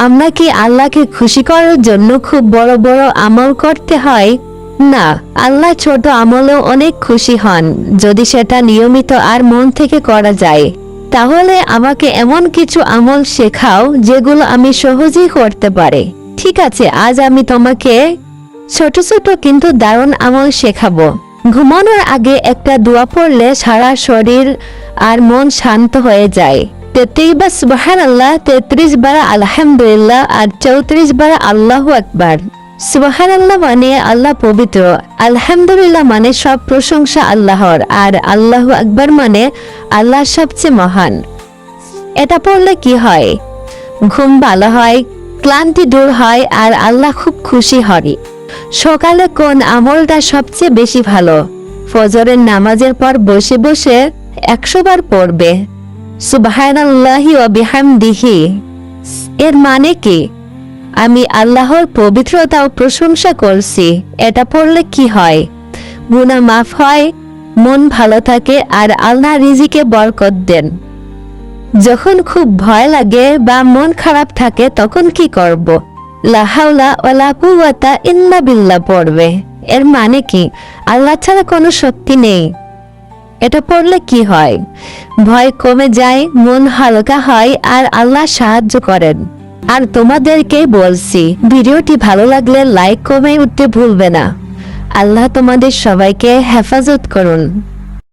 আমরা কি আল্লাহকে খুশি করার জন্য খুব বড় বড় আমল করতে হয়? না, আল্লাহ ছোট আমলেও অনেক খুশি হন যদি সেটা নিয়মিত আর মন থেকে করা যায়। তাহলে আমাকে এমন কিছু আমল শেখাও যেগুলো আমি সহজেই করতে পারি। ঠিক আছে, আজ আমি তোমাকে ছোট ছোট কিন্তু দারুণ আমল শেখাবো। ঘুমানোর আগে একটা দোয়া পড়লে সারা শরীর আর মন শান্ত হয়ে যায়। 33 বার সুবহানাল্লাহ, 33 বার আলহামদুলিল্লাহ আর 34 বার আল্লাহু আকবার। সুবহানাল্লাহ মানে আল্লাহ পবিত্র, আলহামদুলিল্লাহ মানে সব প্রশংসা আল্লাহর, আর আল্লাহু আকবার মানে আল্লাহ সবচেয়ে মহান। এটা পড়লে কি হয়? ঘুম ভালো হয়, ক্লান্তি দূর হয় আর আল্লাহ খুব খুশি হয়। সকালে কোন আমলটা সবচেয়ে বেশি ভালো? ফজরের নামাজের পর বসে বসে 100 বার পড়বে সুবহানাল্লাহি ওয়া বিহামদিহি। এর মানে কি? আমি আল্লাহর পবিত্রতা ও প্রশংসা করছি। এটা পড়লে কি হয়? গুনাহ মাফ হয়, মন ভালো থাকে আর আল্লাহ রিজিকে বরকত দেন। যখন খুব ভয় লাগে বা মন খারাপ থাকে তখন কি করব? লা হাওলা ওয়ালা কুওয়াতা ইল্লা বিল্লাহ পড়বে। এর মানে কি? আল্লাহ ছাড়া কোনো শক্তি নেই। এটা পড়লে কি হয়? ভয় কমে যায়, মন হালকা হয় আর আল্লাহ সাহায্য করেন। আর তোমাদেরকে বলছি, ভিডিওটি ভালো লাগলে লাইক কমেন্ট করতে ভুলবে না। আল্লাহ তোমাদের সবাইকে হেফাজত করুন।